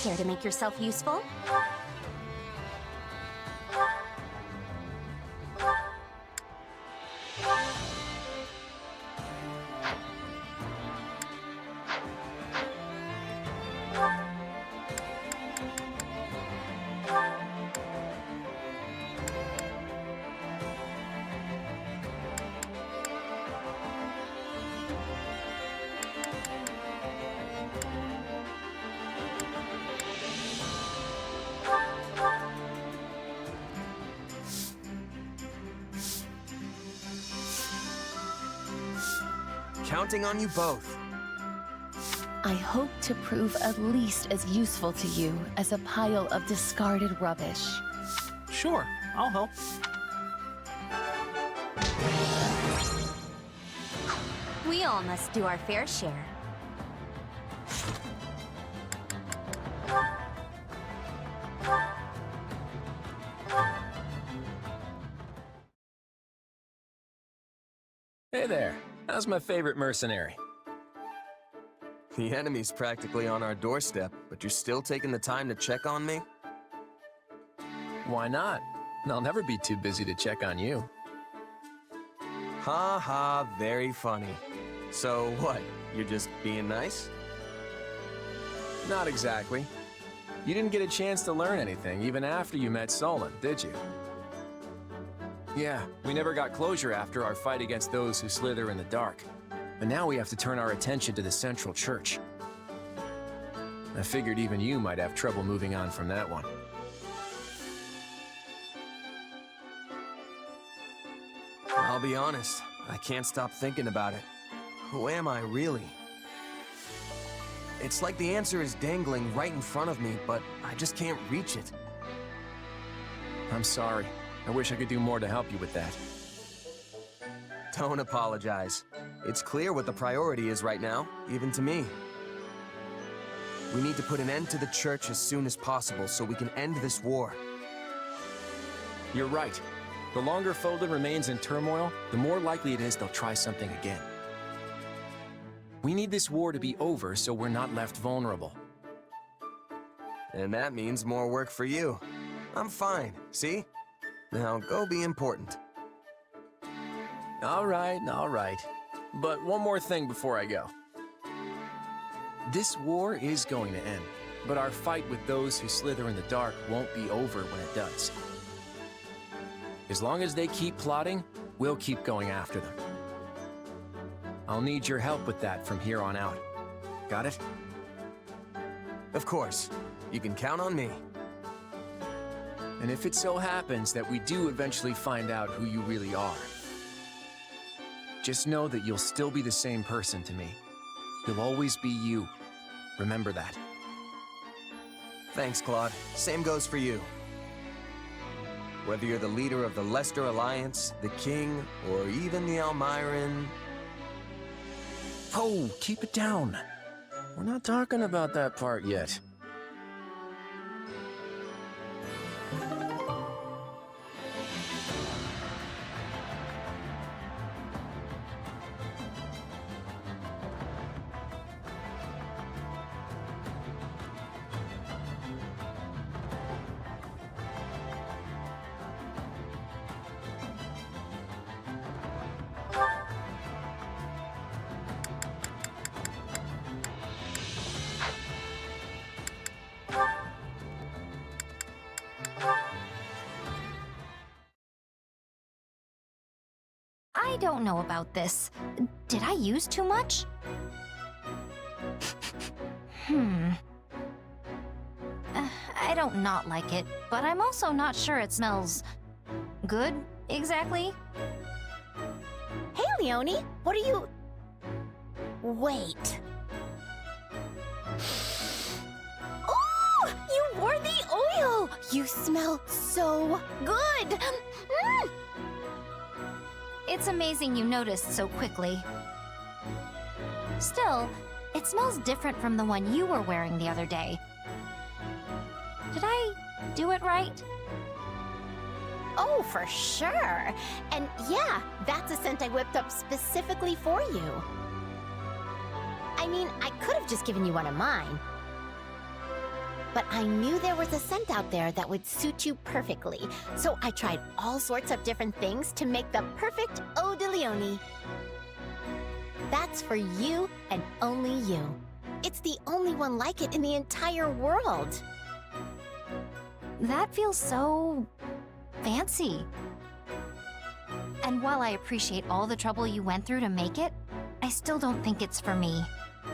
Care to make yourself useful? Counting on you both. I hope to prove at least as useful to you as a pile of discarded rubbish. Sure, I'll help. We all must do our fair share. Hey there, how's my favorite mercenary? The enemy's practically on our doorstep, but you're still taking the time to check on me? Why not? I'll never be too busy to check on you. Ha ha, very funny. So what, you're just being nice? Not exactly. You didn't get a chance to learn anything even after you met Solon, did you? Yeah, we never got closure after our fight against those who slither in the dark. And now we have to turn our attention to the Central Church. I figured even you might have trouble moving on from that one. I'll be honest, I can't stop thinking about it. Who am I, really? It's like the answer is dangling right in front of me, but I just can't reach it. I'm sorry. I wish I could do more to help you with that. Don't apologize. It's clear what the priority is right now, even to me. We need to put an end to the church as soon as possible so we can end this war. You're right. The longer Folden remains in turmoil, the more likely it is they'll try something again. We need this war to be over so we're not left vulnerable. And that means more work for you. I'm fine, see? Now go be important. All right. But one more thing before I go. This war is going to end, but our fight with those who slither in the dark won't be over when it does. As long as they keep plotting, we'll keep going after them. I'll need your help with that from here on out. Got it? Of course. You can count on me. And if it so happens that we do eventually find out who you really are, just know that you'll still be the same person to me. You'll always be you. Remember that. Thanks, Claude. Same goes for you. Whether you're the leader of the Leicester Alliance, the King, or even the Almiran... Oh, keep it down. We're not talking about that part yet. I don't know about this. Did I use too much? I don't not like it, but I'm also not sure it smells good, exactly. Hey, Leonie, what are you... Wait. Oh, you wore the oil! You smell so good! Mm. It's amazing you noticed so quickly. Still, it smells different from the one you were wearing the other day. Did I do it right? Oh, for sure. And yeah, that's a scent I whipped up specifically for you. I mean, I could have just given you one of mine. but I knew there was a scent out there that would suit you perfectly. So I tried all sorts of different things to make the perfect Eau de Leone. That's for you and only you. It's the only one like it in the entire world. That feels so fancy. And while I appreciate all the trouble you went through to make it, I still don't think it's for me.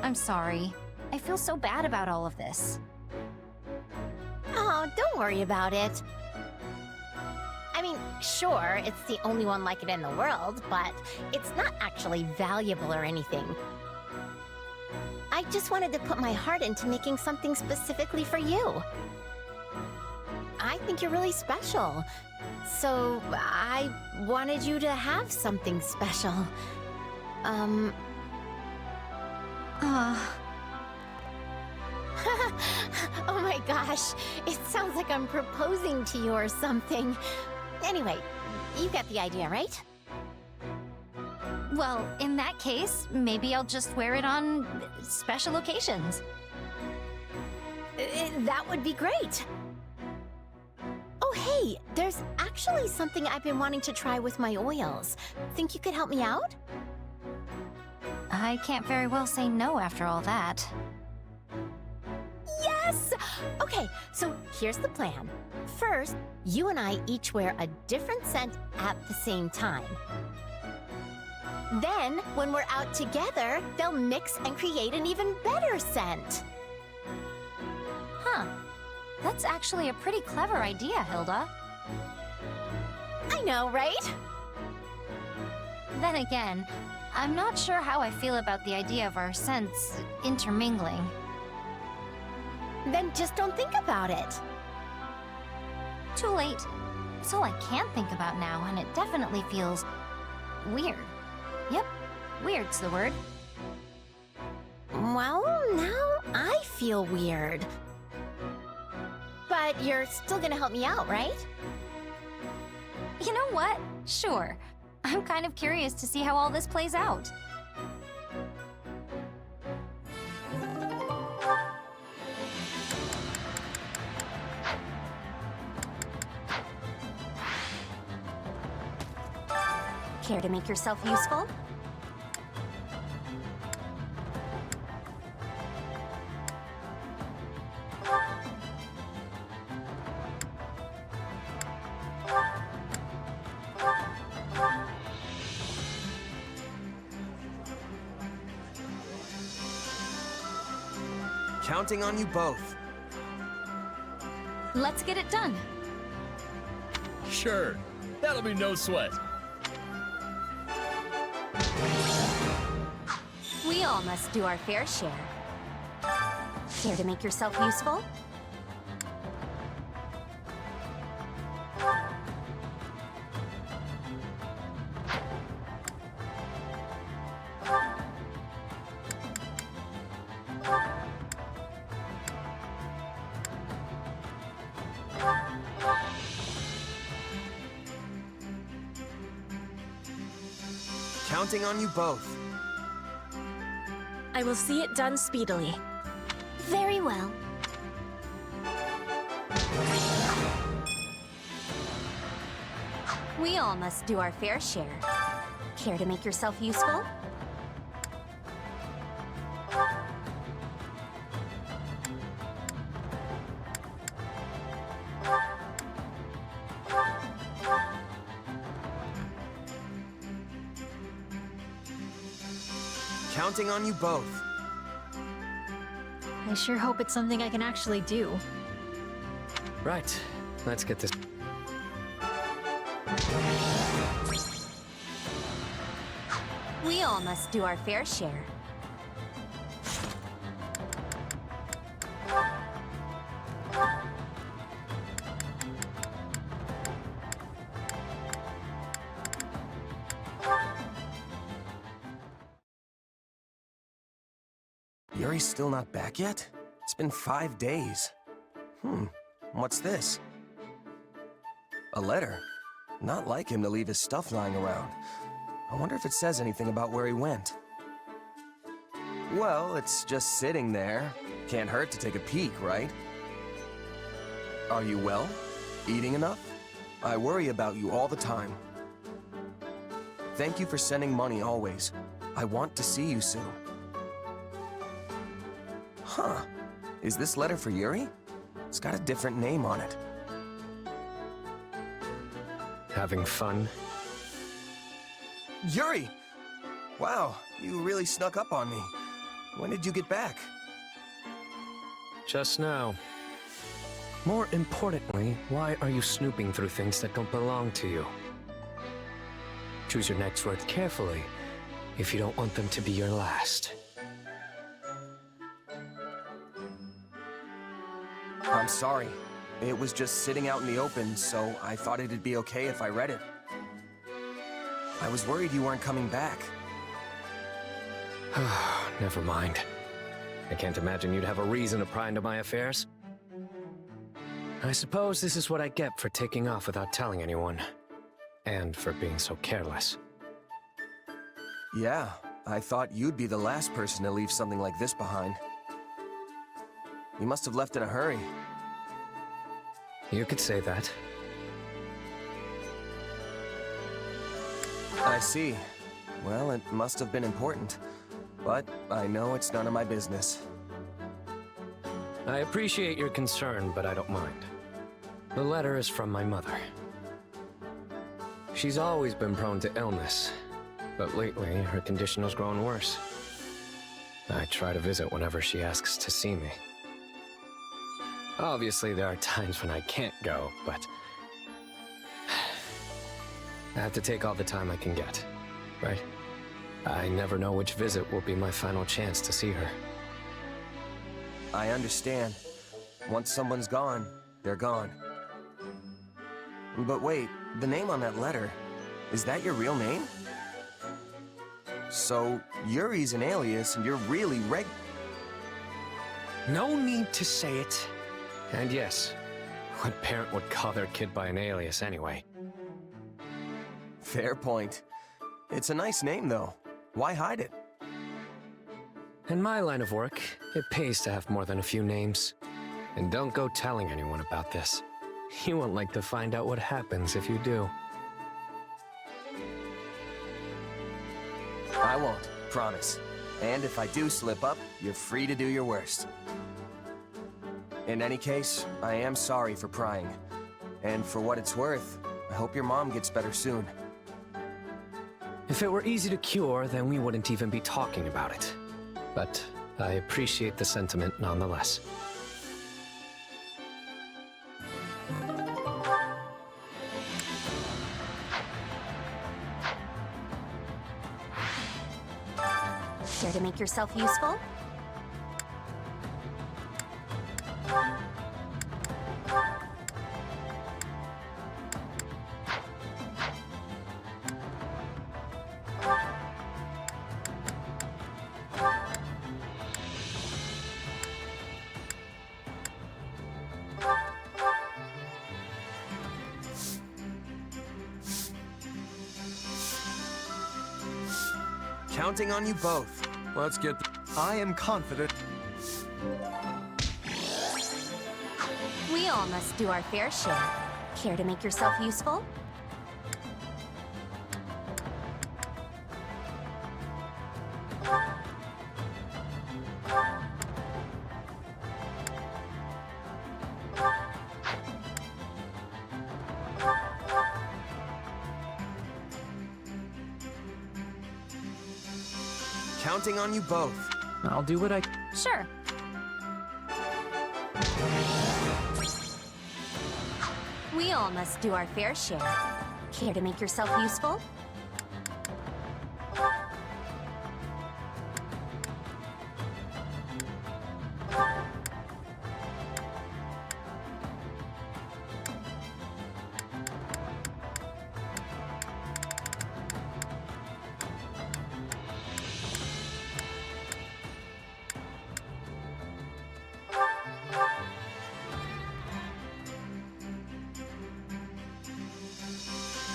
I'm sorry. I feel so bad about all of this. Oh, don't worry about it. I mean, sure, it's the only one like it in the world, but it's not actually valuable or anything. I just wanted to put my heart into making something specifically for you. I think you're really special. So I wanted you to have something special. Oh my gosh, it sounds like I'm proposing to you or something. Anyway, you get the idea, right? Well, in that case, maybe I'll just wear it on special occasions. That would be great. Oh hey, there's actually something I've been wanting to try with my oils. Think you could help me out? I can't very well say no after all that. Yes! Okay, so here's the plan. First, you and I each wear a different scent at the same time. Then, when we're out together, they'll mix and create an even better scent. Huh. That's actually a pretty clever idea, Hilda. I know, right? Then again, I'm not sure how I feel about the idea of our scents intermingling. Then just don't think about it. Too late. It's all I can think about now, and it definitely feels weird. Yep, weird's the word. Well, now I feel weird. But you're still gonna help me out, right? You know what? Sure. I'm kind of curious to see how all this plays out. Care to make yourself useful? Counting on you both. Let's get it done. Sure, that'll be no sweat. We all must do our fair share. Care to make yourself useful? Counting on you both. I will see it done speedily. Very well. We all must do our fair share. Care to make yourself useful? Counting on you both. I sure hope it's something I can actually do. Right. Let's get this. We all must do our fair share. Yuri's still not back yet? It's been 5 days. What's this? A letter. Not like him to leave his stuff lying around. I wonder if it says anything about where he went. Well, it's just sitting there. Can't hurt to take a peek, right? Are you well? Eating enough? I worry about you all the time. Thank you for sending money always. I want to see you soon. Huh. Is this letter for Yuri? It's got a different name on it. Having fun? Yuri! Wow, you really snuck up on me. When did you get back? Just now. More importantly, why are you snooping through things that don't belong to you? Choose your next words carefully if you don't want them to be your last. I'm sorry. It was just sitting out in the open, so I thought it'd be okay if I read it. I was worried you weren't coming back. Never mind. I can't imagine you'd have a reason to pry into my affairs. I suppose this is what I get for taking off without telling anyone. And for being so careless. Yeah, I thought you'd be the last person to leave something like this behind. You must have left in a hurry. You could say that. I see. Well, it must have been important. But I know it's none of my business. I appreciate your concern, but I don't mind. The letter is from my mother. She's always been prone to illness, but lately her condition has grown worse. I try to visit whenever she asks to see me. Obviously, there are times when I can't go, but I have to take all the time I can get, right? I never know which visit will be my final chance to see her. I understand. Once someone's gone, they're gone. But wait, the name on that letter, is that your real name? So, Yuri's an alias and you're really No need to say it. And yes, what parent would call their kid by an alias anyway? Fair point. It's a nice name, though. Why hide it? In my line of work, it pays to have more than a few names. And don't go telling anyone about this. You won't like to find out what happens if you do. I won't, promise. And if I do slip up, you're free to do your worst. In any case, I am sorry for prying. And for what it's worth, I hope your mom gets better soon. If it were easy to cure, then we wouldn't even be talking about it. But I appreciate the sentiment nonetheless. Care to make yourself useful? Counting on you both. Let's get. I am confident. We all must do our fair share. Care to make yourself useful? Counting on you both. I'll do what I... Sure. We all must do our fair share. Care to make yourself useful?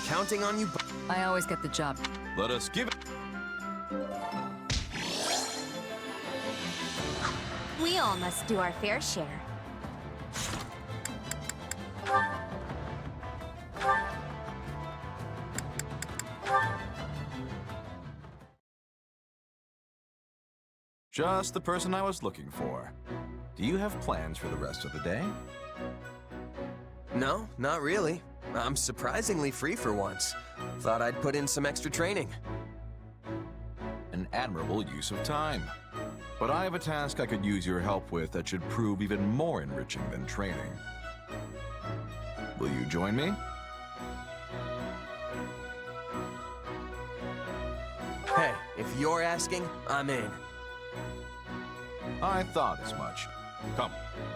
Counting on you both. I always get the job. Let us give it. We all must do our fair share. Just the person I was looking for. Do you have plans for the rest of the day? No, not really. I'm surprisingly free for once. Thought I'd put in some extra training. An admirable use of time. But I have a task I could use your help with that should prove even more enriching than training. Will you join me? Hey, if you're asking, I'm in. I thought as much. Come,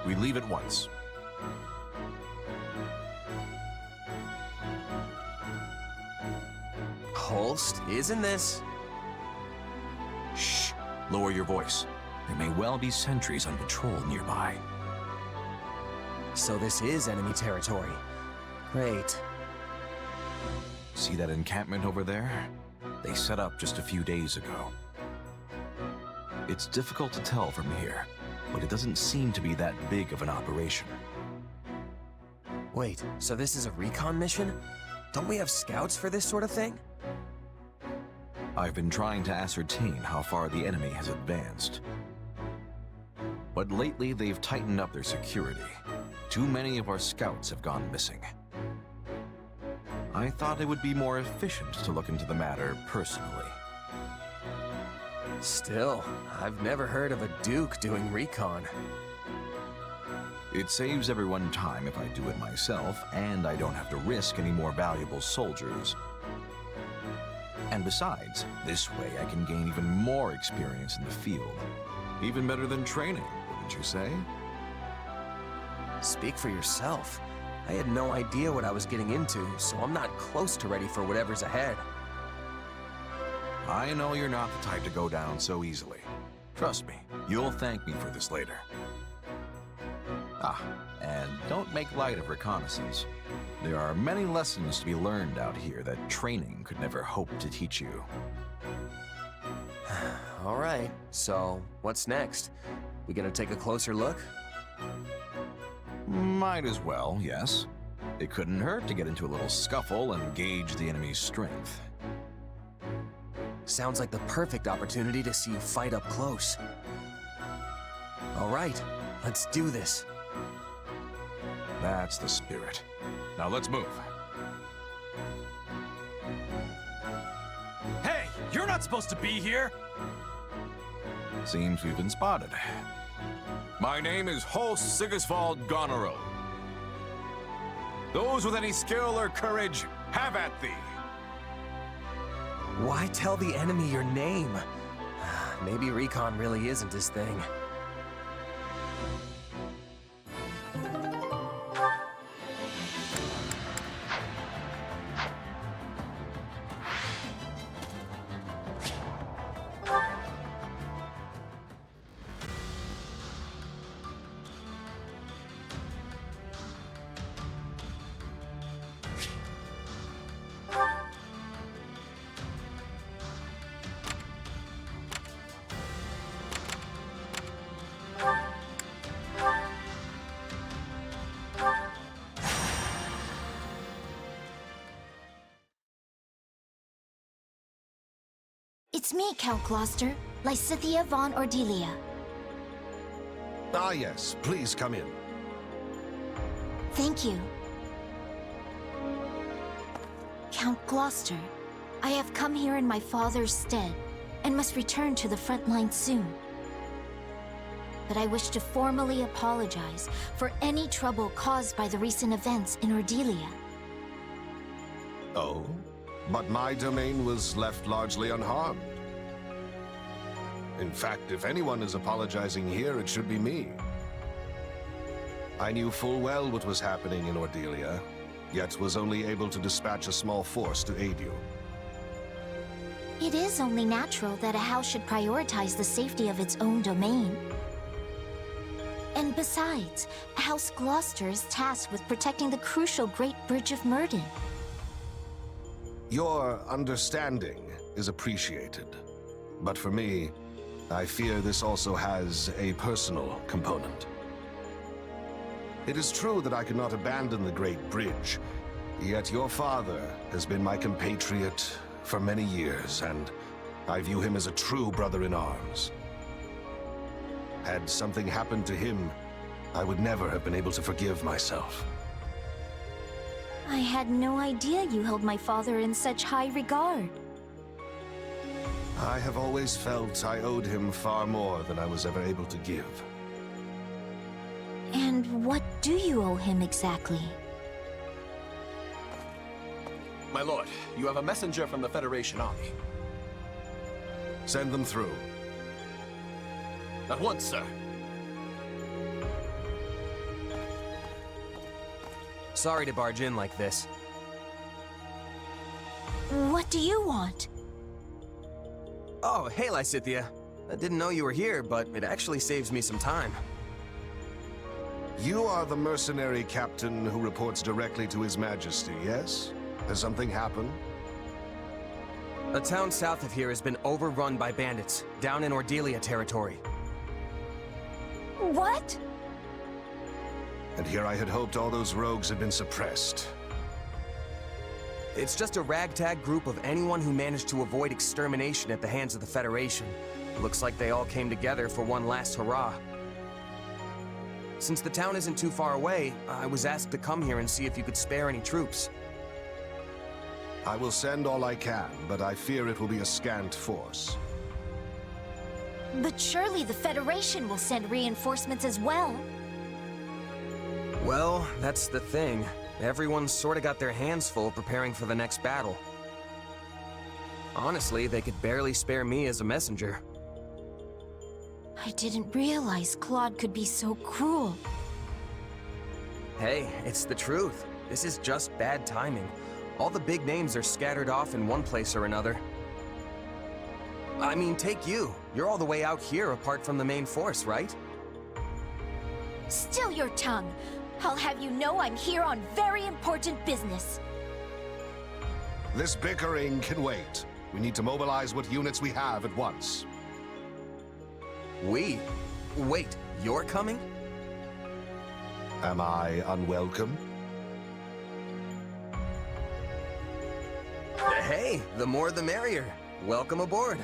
we leave at once. Holst, isn't this? Shh! Lower your voice. There may well be sentries on patrol nearby. So this is enemy territory. Great. See that encampment over there? They set up just a few days ago. It's difficult to tell from here, but it doesn't seem to be that big of an operation. Wait, so this is a recon mission? Don't we have scouts for this sort of thing? I've been trying to ascertain how far the enemy has advanced. But lately, they've tightened up their security. Too many of our scouts have gone missing. I thought it would be more efficient to look into the matter personally. Still, I've never heard of a Duke doing recon. It saves everyone time if I do it myself, and I don't have to risk any more valuable soldiers. And besides, this way I can gain even more experience in the field. Even better than training, wouldn't you say? Speak for yourself. I had no idea what I was getting into, so I'm not close to ready for whatever's ahead. I know you're not the type to go down so easily. Trust me, you'll thank me for this later. Ah, and don't make light of reconnaissance. There are many lessons to be learned out here that training could never hope to teach you. All right, so what's next? We gonna take a closer look? Might as well, yes. It couldn't hurt to get into a little scuffle and gauge the enemy's strength. Sounds like the perfect opportunity to see you fight up close. All right, let's do this. That's the spirit. Now let's move. Hey, you're not supposed to be here! Seems we've been spotted. My name is Holst Sigisvald Goneril. Those with any skill or courage, have at thee. Why tell the enemy your name? Maybe recon really isn't his thing. It's me, Count Gloucester, Lysithea von Ordelia. Ah, yes. Please come in. Thank you. Count Gloucester, I have come here in my father's stead, and must return to the front line soon. But I wish to formally apologize for any trouble caused by the recent events in Ordelia. Oh? But my domain was left largely unharmed. In fact, if anyone is apologizing here, it should be me. I knew full well what was happening in Ordelia, yet was only able to dispatch a small force to aid you. It is only natural that a house should prioritize the safety of its own domain. And besides, House Gloucester is tasked with protecting the crucial Great Bridge of Myrden. Your understanding is appreciated. But for me, I fear this also has a personal component. It is true that I could not abandon the Great Bridge, yet your father has been my compatriot for many years, and I view him as a true brother in arms. Had something happened to him, I would never have been able to forgive myself. I had no idea you held my father in such high regard. I have always felt I owed him far more than I was ever able to give. And what do you owe him exactly? My lord, you have a messenger from the Federation army. Send them through. At once, sir. Sorry to barge in like this. What do you want? Oh, hey, Lysithea. I didn't know you were here, but it actually saves me some time. You are the mercenary captain who reports directly to His Majesty, yes? Has something happened? A town south of here has been overrun by bandits, down in Ordelia territory. What? And here I had hoped all those rogues had been suppressed. It's just a ragtag group of anyone who managed to avoid extermination at the hands of the Federation. Looks like they all came together for one last hurrah. Since the town isn't too far away, I was asked to come here and see if you could spare any troops. I will send all I can, but I fear it will be a scant force. But surely the Federation will send reinforcements as well. Well, that's the thing. Everyone's sorta got their hands full preparing for the next battle. Honestly, they could barely spare me as a messenger. I didn't realize Claude could be so cruel. Hey, it's the truth. This is just bad timing. All the big names are scattered off in one place or another. I mean, take you. You're all the way out here apart from the main force, right? Still your tongue. I'll have you know I'm here on very important business. This bickering can wait. We need to mobilize what units we have at once. We? Wait, you're coming? Am I unwelcome? Hey, the more the merrier. Welcome aboard.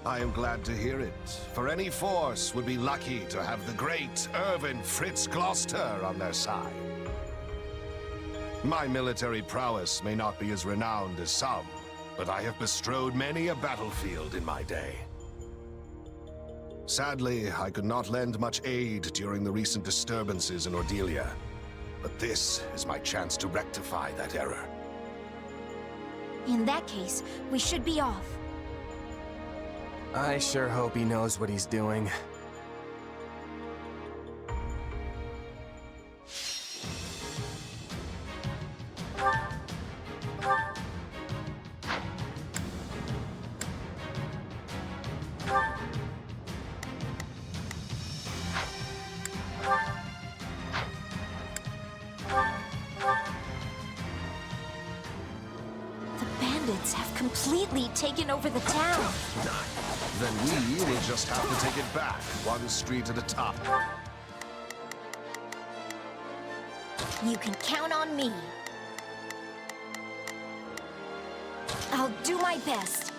I am glad to hear it, for any force would be lucky to have the great Irvin Fritz Gloucester on their side. My military prowess may not be as renowned as some, but I have bestrode many a battlefield in my day. Sadly, I could not lend much aid during the recent disturbances in Ordelia, but this is my chance to rectify that error. In that case, we should be off. I sure hope he knows what he's doing. The bandits have completely taken over the town. Then we will just have to take it back, one street at a time. You can count on me. I'll do my best.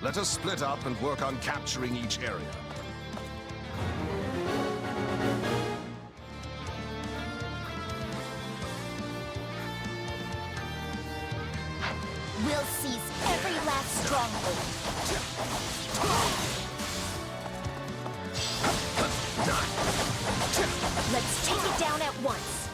Let us split up and work on capturing each area. We'll seize every last stronghold. Let's take it down at once.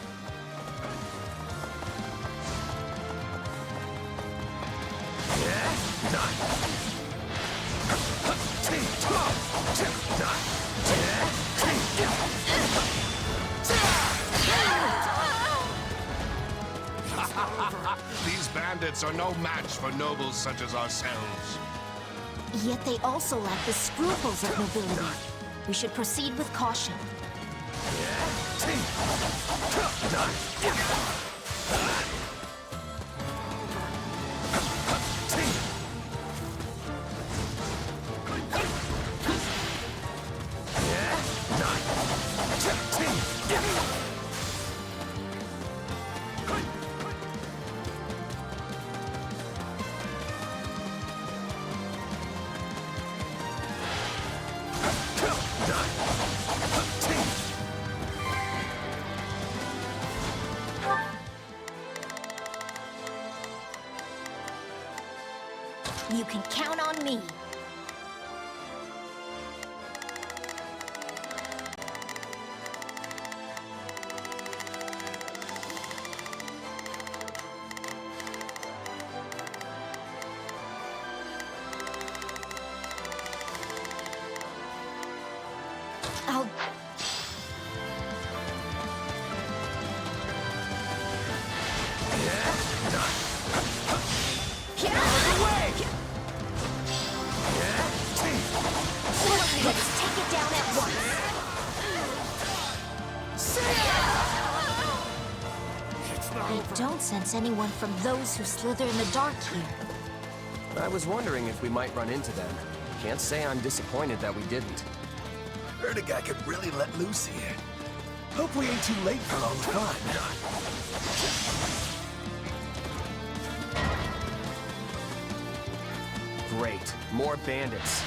These bandits are no match for nobles such as ourselves. Yet they also lack the scruples of nobility. We should proceed with caution. You can count on me. I'll... Get out of the way! Let's take it down at once. I don't sense anyone from those who slither in the dark here. I was wondering if we might run into them. Can't say I'm disappointed that we didn't. Heard a guy could really let loose here. Hope we ain't too late for all the fun. Great. More bandits.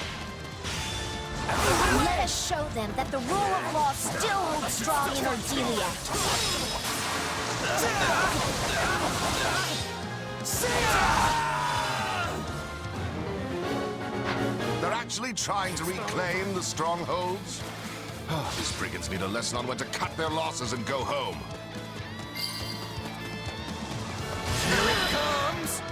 Let us show them that the rule of law still holds strong in Ordelia. They're actually trying to reclaim the strongholds? Oh, these brigands need a lesson on when to cut their losses and go home. Here it comes!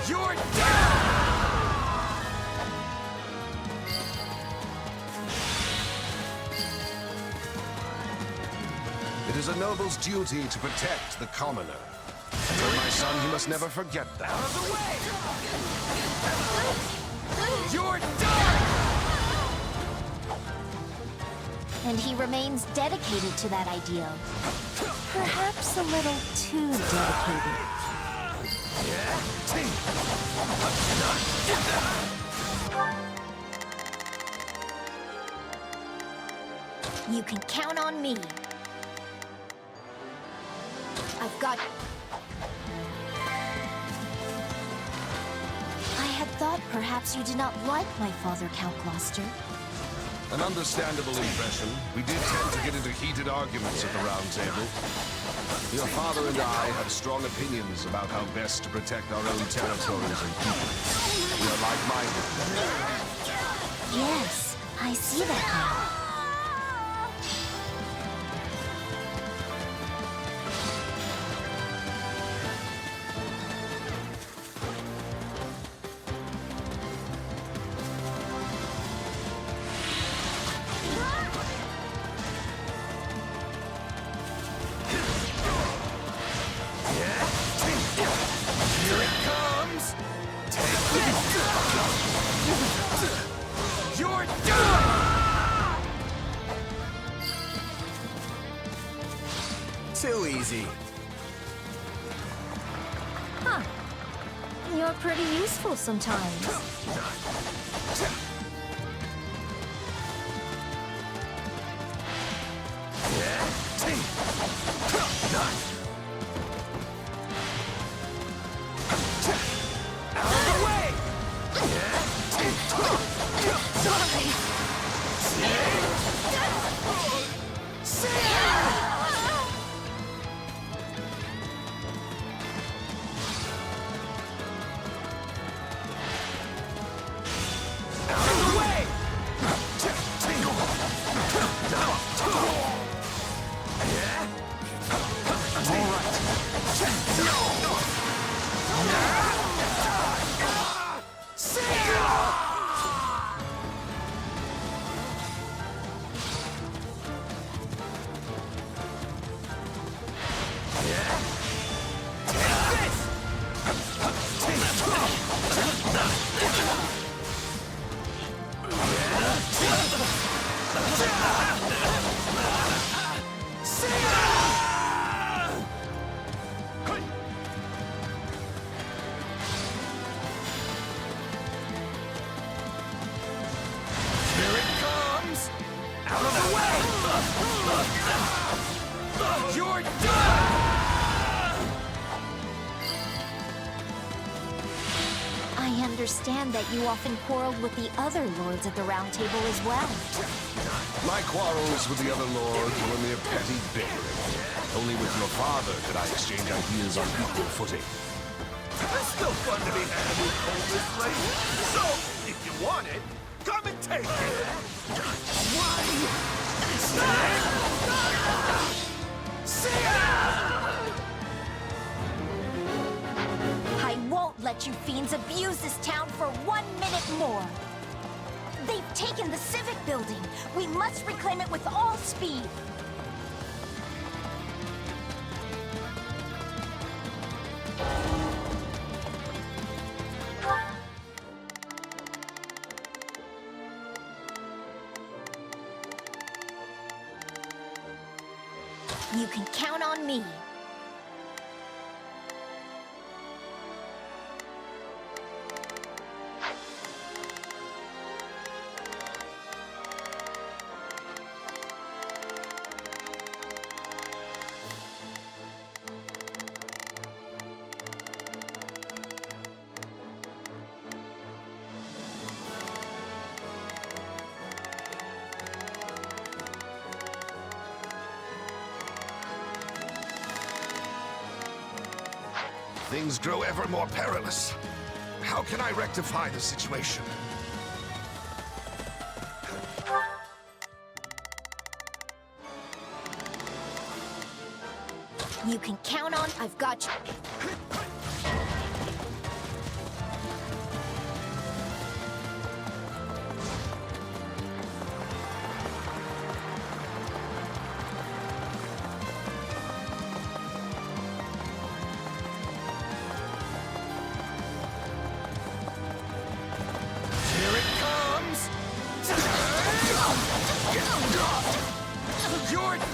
You're down! It is a noble's duty to protect the commoner. Tell my son he must never forget that. Out of the way! You're done! And he remains dedicated to that ideal. Perhaps a little too dedicated. You can count on me. I've got... I had thought perhaps you did not like my father, Count Gloucester. An understandable impression. We did tend to get into heated arguments at the Round Table. Your father and I have strong opinions about how best to protect our own territories and people. We are like-minded. Yes, I see that now. You're done! Too easy. Huh. You're pretty useful sometimes. Out of the way! You're done! I understand that you often quarreled with the other lords at the Round Table as well. My quarrels with the other lords were mere petty bickering. Only with your father could I exchange ideas on equal footing. It's still fun to be had with Coldest Lake. So, if you want it, come and take it. I won't let you fiends abuse this town for 1 minute more. They've taken the Civic Building. We must reclaim it with all speed. You can count on me. Things grow ever more perilous. How can I rectify the situation? You can count on I've got you. Here it comes! You're done!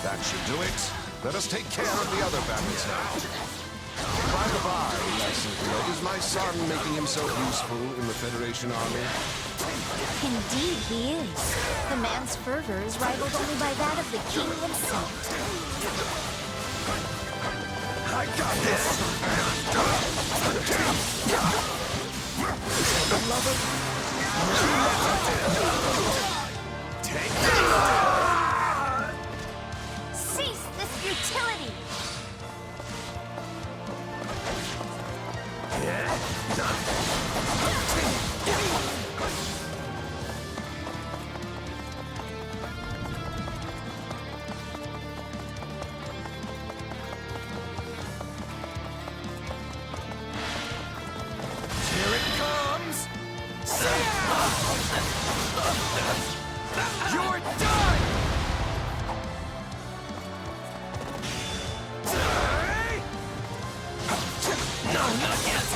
That should do it. Let us take care of the other bandits now. By the by, is my son making himself useful in the Federation army? Indeed, he is. The man's fervor is rivaled only by that of the king himself. I got this! Take that! Cease this futility! Here it comes! You're done! No, not yet!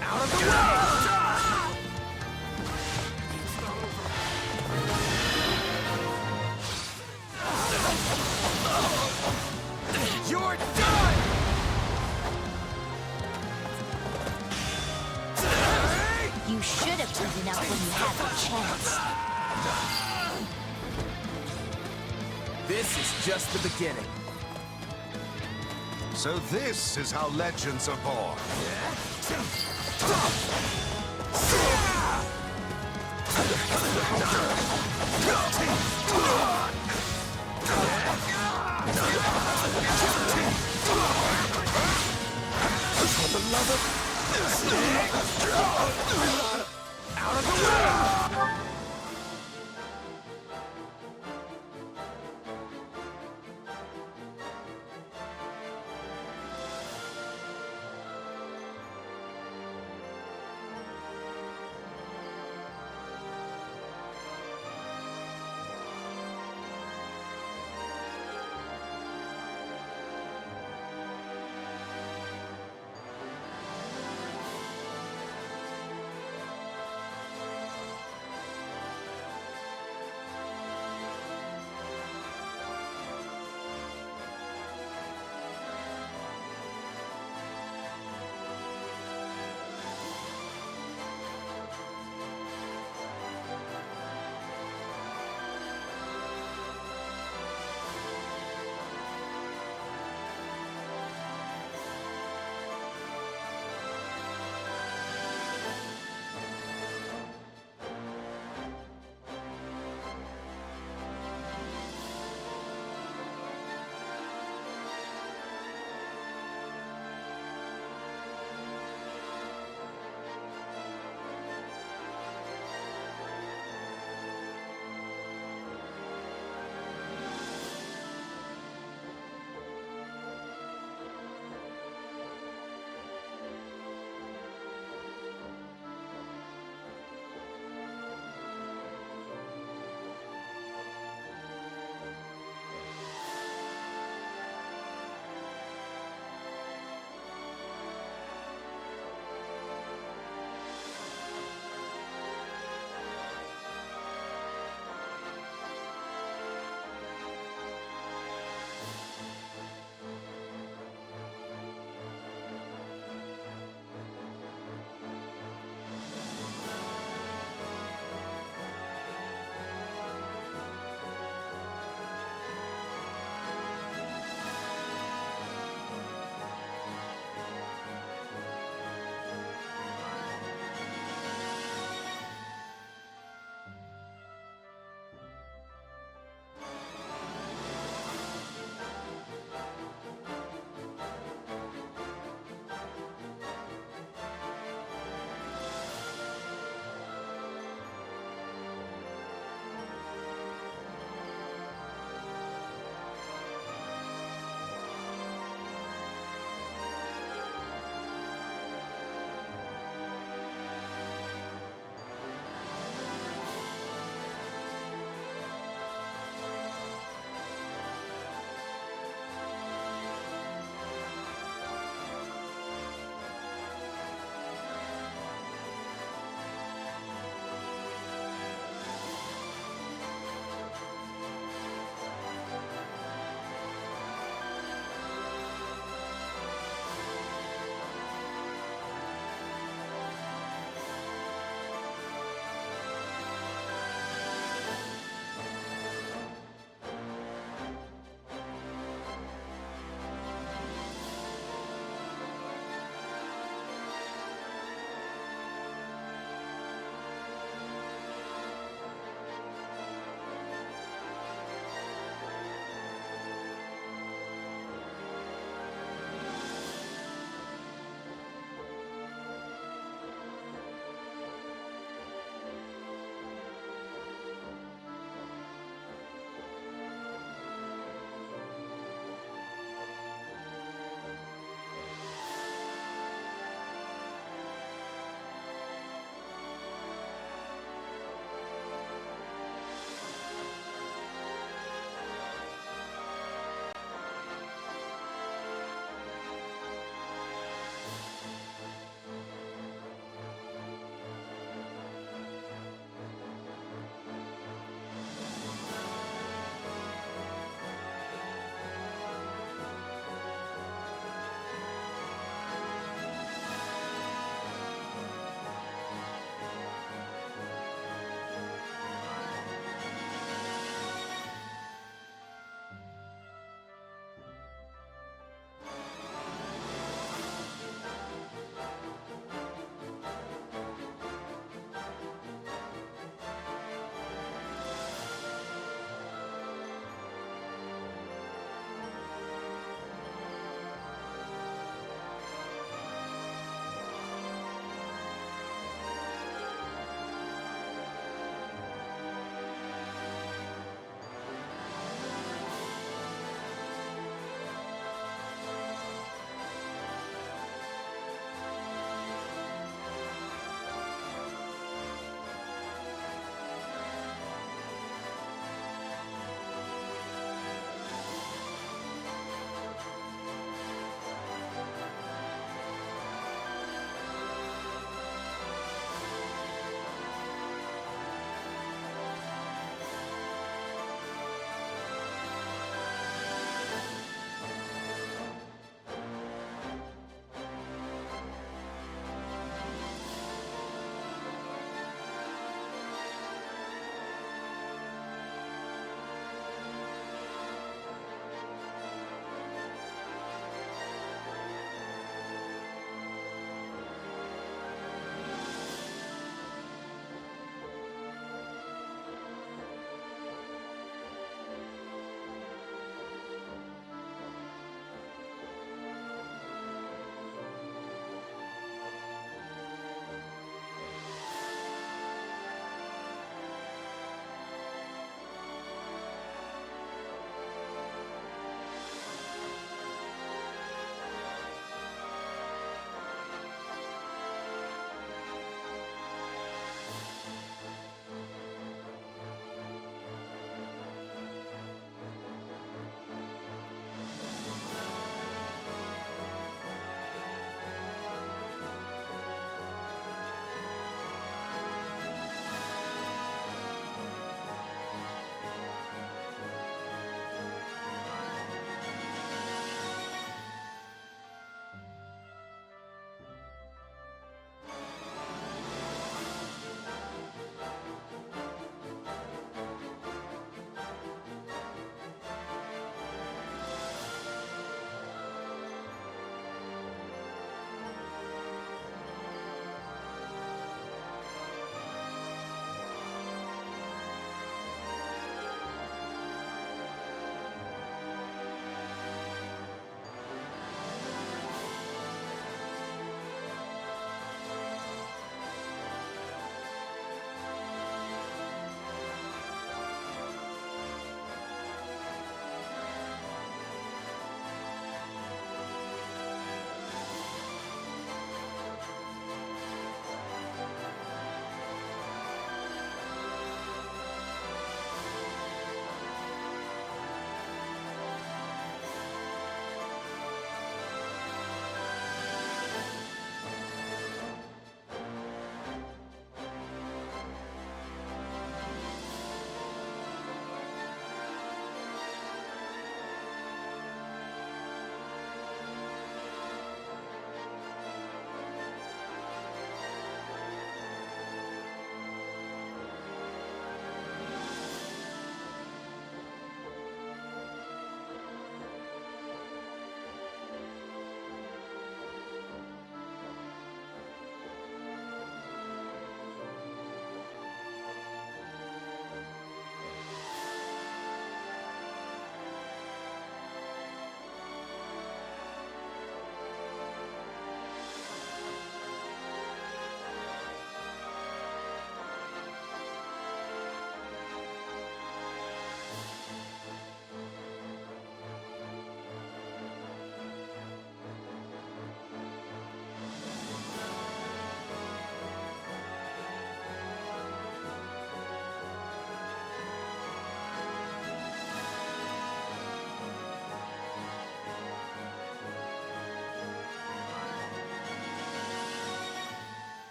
Out of the way! You're done! You should have given up when you had the chance. This is just the beginning. So this is how legends are born. Out of the way!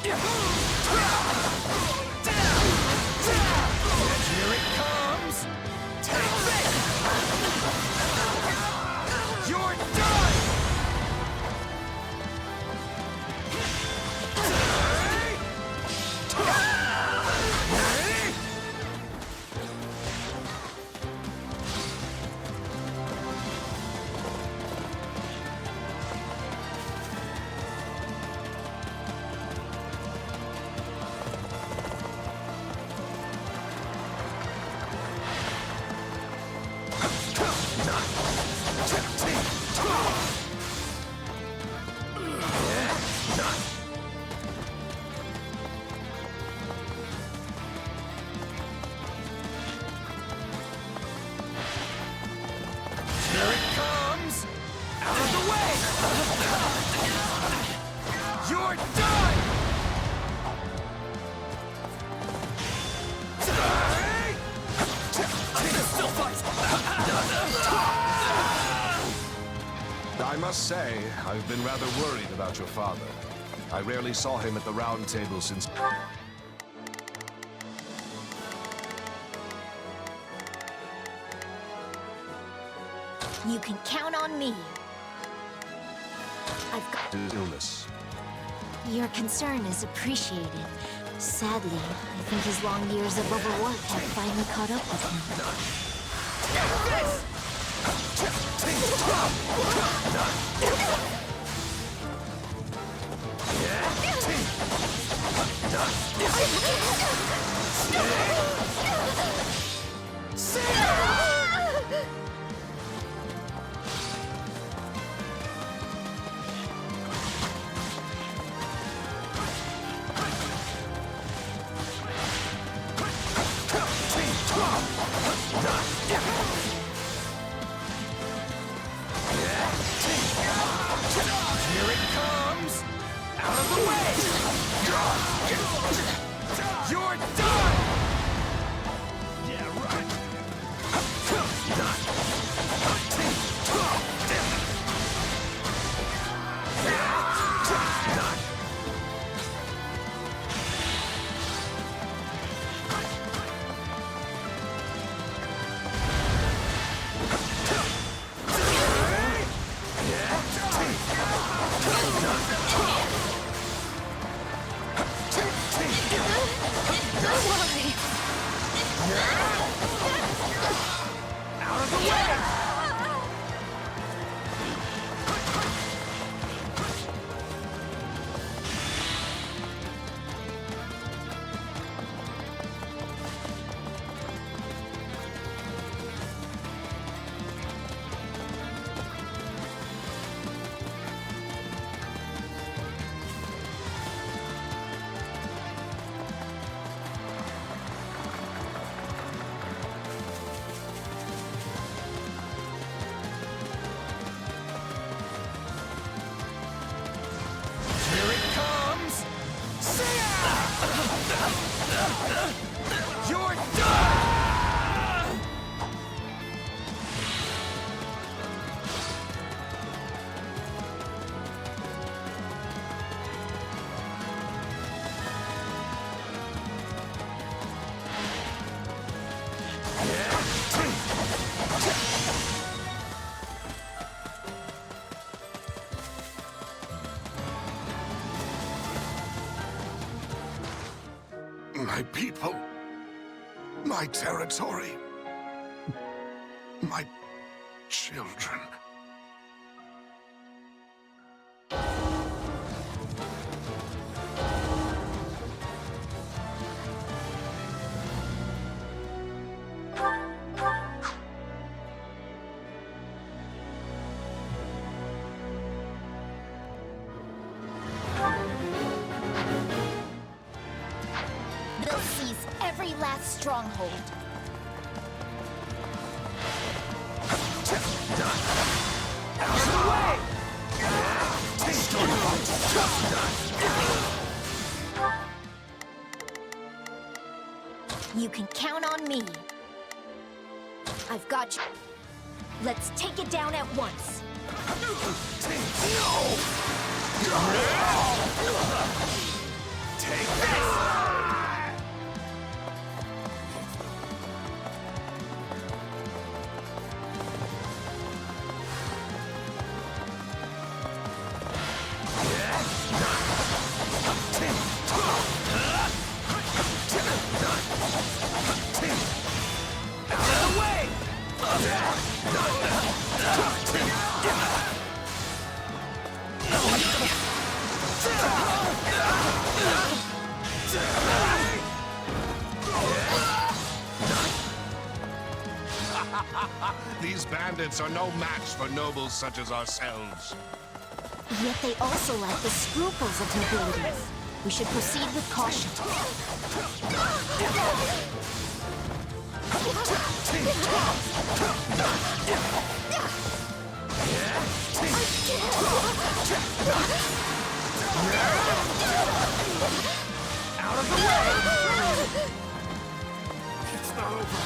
Here it comes! Take this! You're done! Here it comes! Out of the way! You're done! Still fight! I must say, I've been rather worried about your father. I rarely saw him at the round table since... You can count on me. I've got... his illness. Your concern is appreciated. Sadly, I think his long years of overwork have finally caught up with Here it comes! Out of the way! You're done! Yeah, right. Out of the way! Here it comes! You're done! My people, my territory, my children. They'll seize every last stronghold. Out of the way! You can count on me. I've got you. Let's take it down at once. Take this! These bandits are no match for nobles such as ourselves. Yet they also lack the scruples of nobility. We should proceed with caution. Out of the way! It's not over.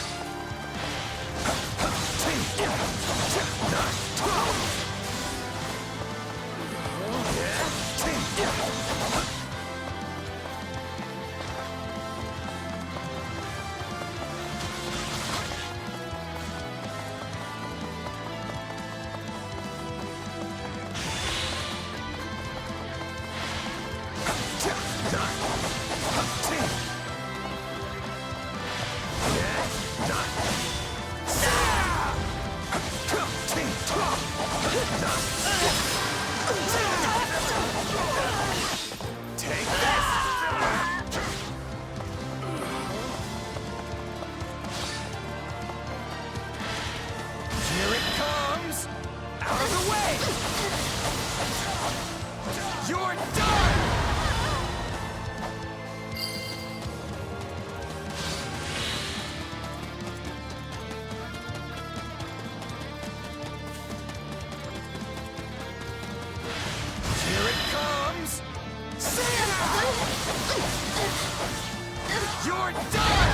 You're done!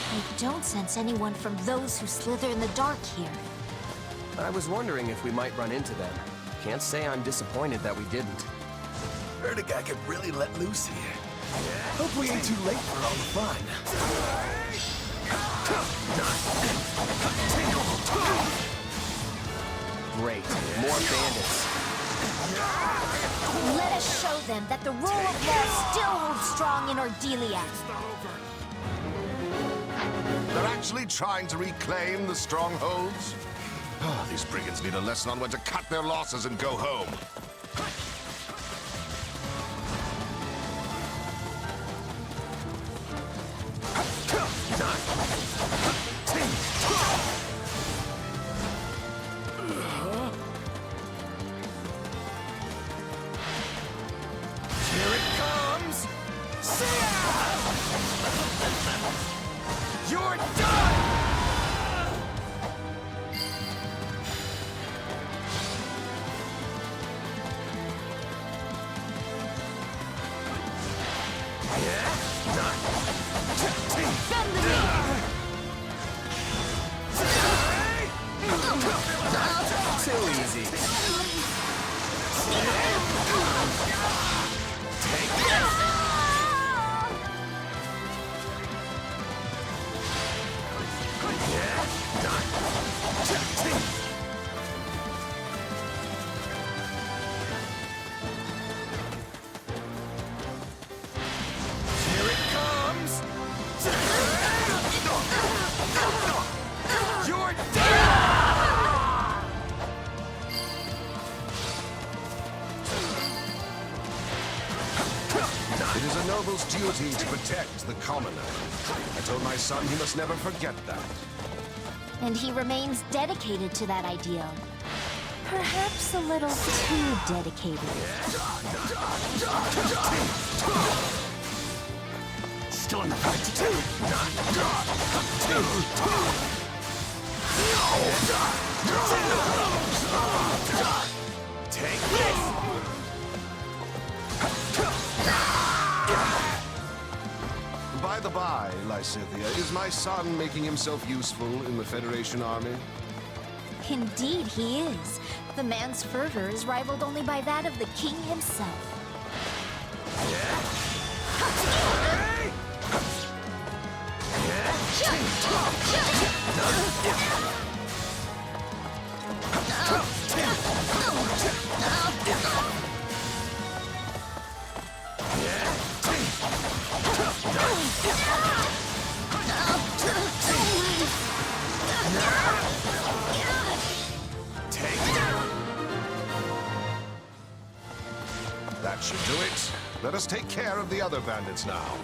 I don't sense anyone from those who slither in the dark here. I was wondering if we might run into them. Can't say I'm disappointed that we didn't. Heard a guy could really let loose here. Hope we ain't too late for all the fun. Great. More bandits. Let us show them that the rule of law still holds strong in Ordelia. They're actually trying to reclaim the strongholds? Oh, these brigands need a lesson on when to cut their losses and go home. Here it comes! You're done! Bend the knee! Too easy. Here it comes! You're done! It is a noble's duty to protect the commoner. I told my son he must never forget that. And he remains dedicated to that ideal. Perhaps a little too dedicated. Still in the fight. Take this! By the by, Lysithia, is my son making himself useful in the Federation army? Indeed, he is. The man's fervor is rivaled only by that of the king himself. That should do it. Let us take care of the other bandits now.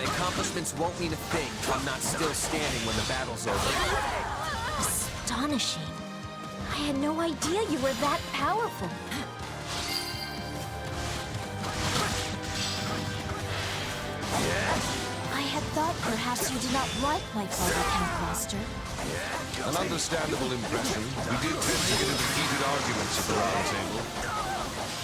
accomplishments won't mean a thing if I'm not still standing when the battle's over. Astonishing. I had no idea you were that powerful. I had thought perhaps you did not like my father, Count Master. An understandable impression. We did tend to get into heated arguments at the Round Table.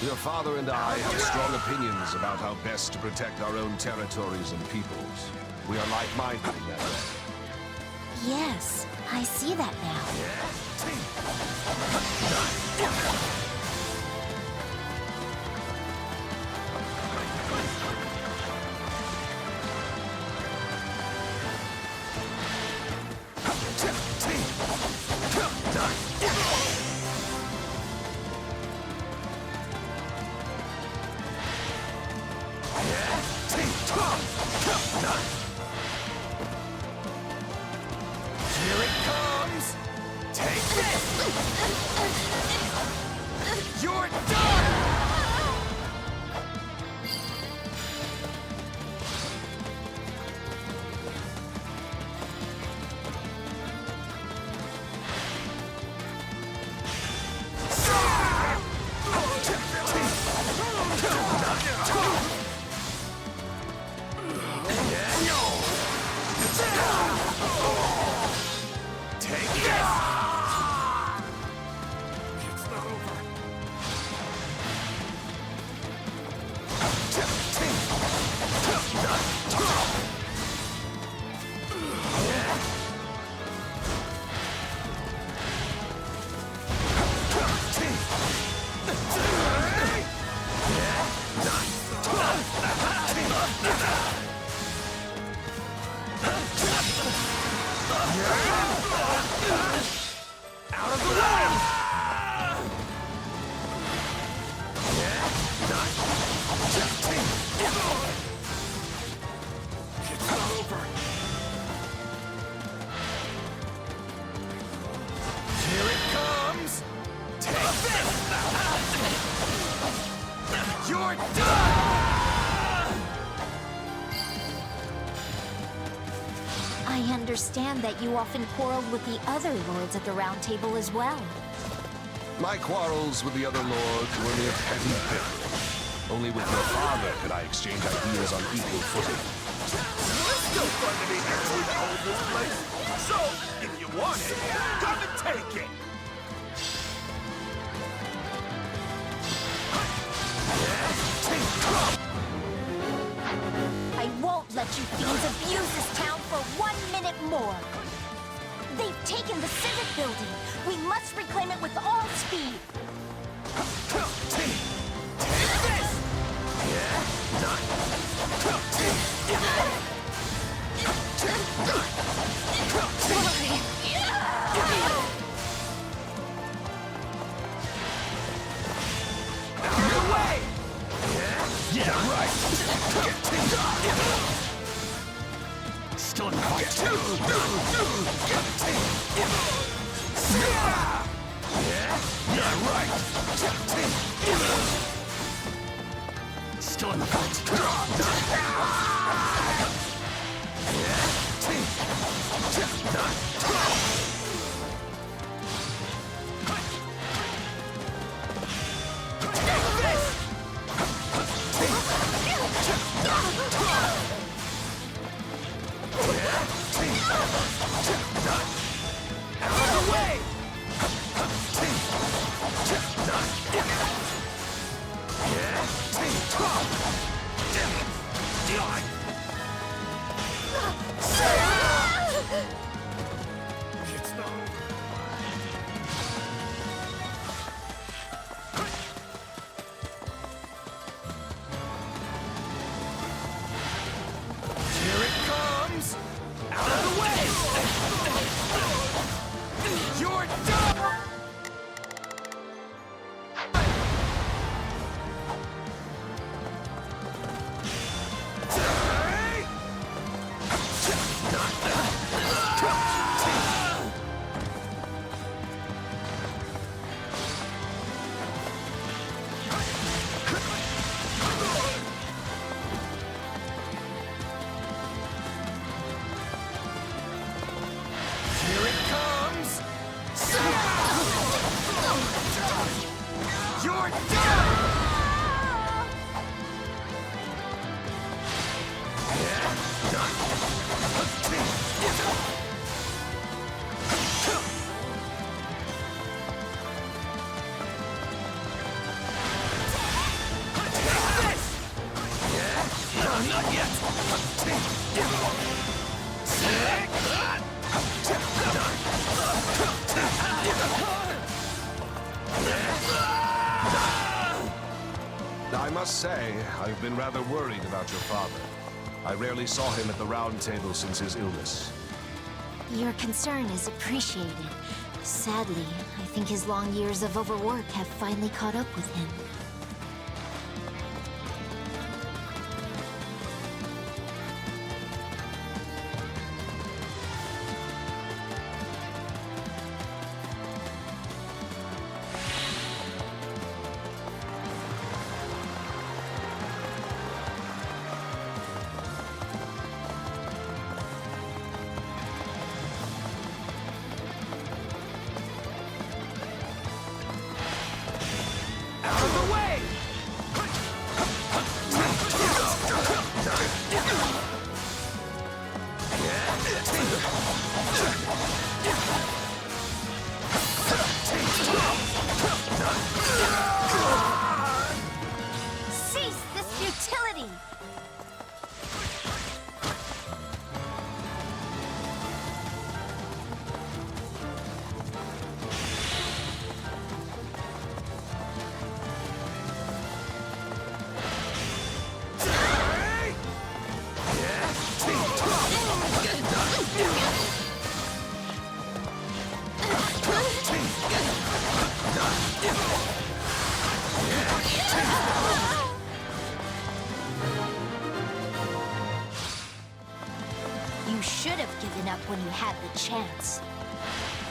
Your father and I have strong opinions about how best to protect our own territories and peoples. We are like-minded in that way. Yes, I see that now. Here it comes! Take this! You're done! Take this! It's not over. Out of the way! It's not over. Here it comes! Take this! You're done! I understand that you often quarreled with the other lords at the Round Table as well. My quarrels with the other lords were mere petty bickering. Only with your father could I exchange ideas on equal footing. It's still fun to be here when we hold this place. So, if you want it, come and take it. I won't let you fiends abuse this town for 1 minute more. They've taken the civic building. We must reclaim it with all speed. Yeah, right. Still in the fight. Yeah, right. Still in the fight. You're done! must say, I've been rather worried about your father. I rarely saw him at the round table since his illness. Your concern is appreciated. Sadly, I think his long years of overwork have finally caught up with him. Cease this futility! You should have given up when you had the chance.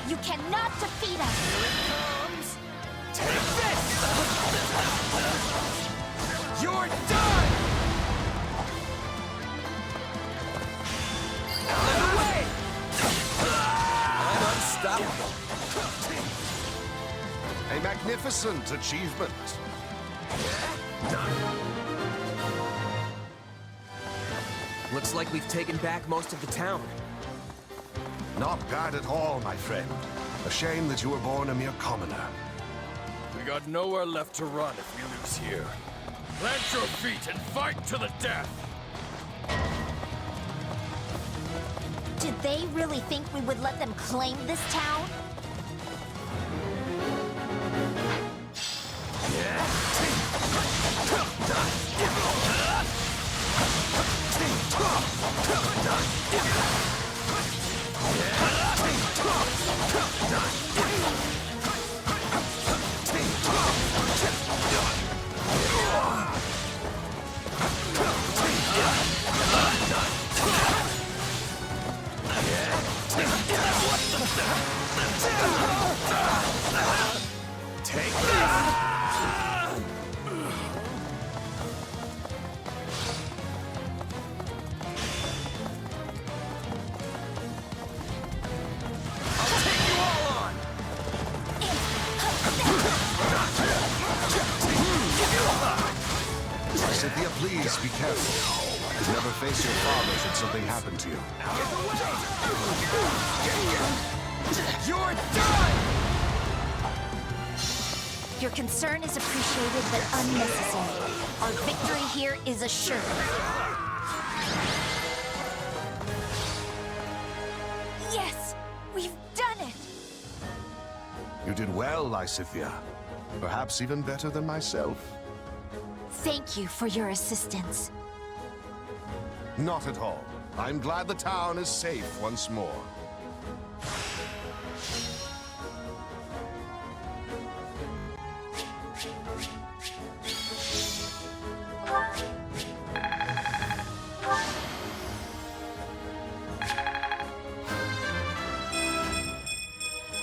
You cannot defeat us! Take this! You're done! Out of the way! I'm unstoppable. A magnificent achievement. Looks like we've taken back most of the town. Not bad at all, my friend. A shame that you were born a mere commoner. We got nowhere left to run if we lose here. Plant your feet and fight to the death! Did they really think we would let them claim this town? Take this! Cynthia, please be careful. Never face your father should something happen to you. You're done! Your concern is appreciated but unnecessary. Our victory here is assured. Yes! We've done it! You did well, Lysithia. Perhaps even better than myself. Thank you for your assistance. Not at all. I'm glad the town is safe once more.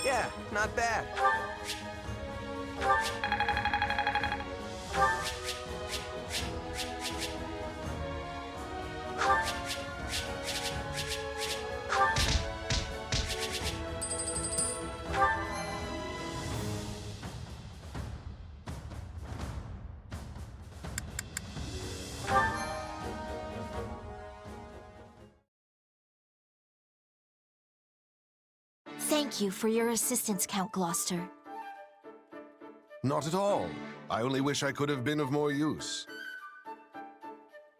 Yeah, not bad. Thank you for your assistance, Count Gloucester. Not at all. I only wish I could have been of more use.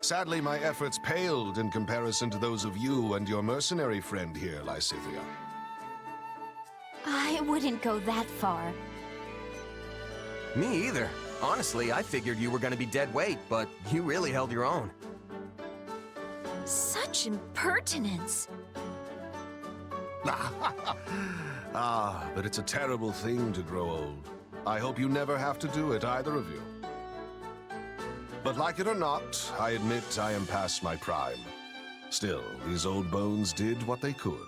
Sadly, my efforts paled in comparison to those of you and your mercenary friend here, Lysithia. I wouldn't go that far. Me either. Honestly, I figured you were gonna be dead weight, but you really held your own. Such impertinence. But it's a terrible thing to grow old. I hope you never have to do it, either of you. But like it or not, I admit I am past my prime. Still, these old bones did what they could.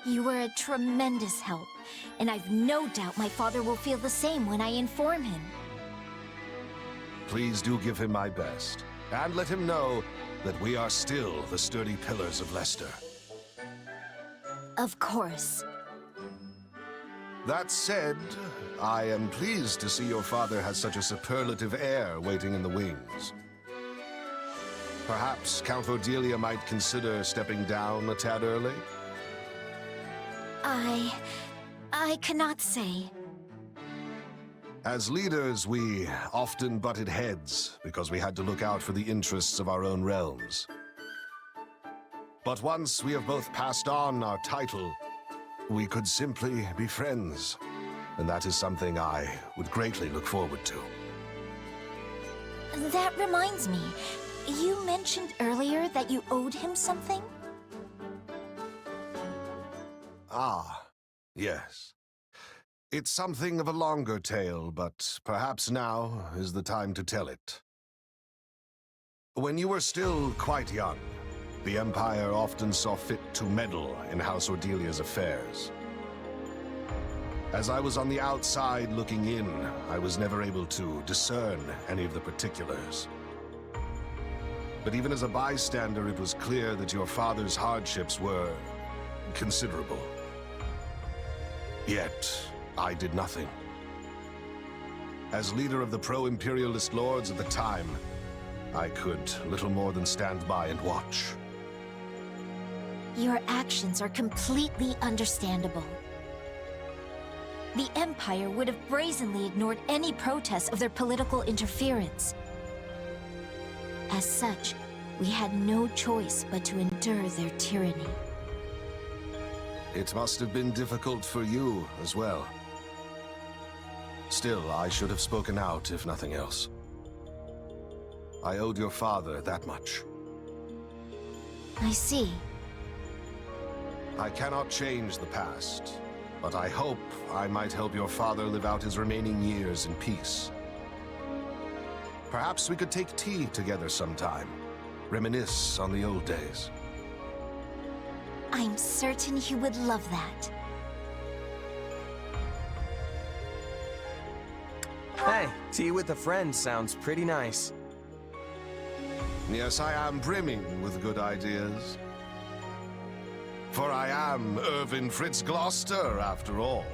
You were a tremendous help, and I've no doubt my father will feel the same when I inform him. Please do give him my best, and let him know that we are still the sturdy pillars of Leicester. Of course. That said, I am pleased to see your father has such a superlative heir waiting in the wings. Perhaps Count Cordelia might consider stepping down a tad early? I cannot say. As leaders, we often butted heads because we had to look out for the interests of our own realms. But once we have both passed on our title, we could simply be friends. And that is something I would greatly look forward to. That reminds me. You mentioned earlier that you owed him something? Ah, yes. It's something of a longer tale, but perhaps now is the time to tell it. When you were still quite young, the Empire often saw fit to meddle in House Ordelia's affairs. As I was on the outside looking in, I was never able to discern any of the particulars. But even as a bystander, it was clear that your father's hardships were considerable. Yet, I did nothing. As leader of the pro-imperialist lords at the time, I could little more than stand by and watch. Your actions are completely understandable. The Empire would have brazenly ignored any protest of their political interference. As such, we had no choice but to endure their tyranny. It must have been difficult for you as well. Still, I should have spoken out, if nothing else. I owed your father that much. I see. I cannot change the past, but I hope I might help your father live out his remaining years in peace. Perhaps we could take tea together sometime, reminisce on the old days. I'm certain he would love that. Hey, tea with a friend sounds pretty nice. Yes, I am brimming with good ideas. For I am Irvin Fritz Gloucester, after all.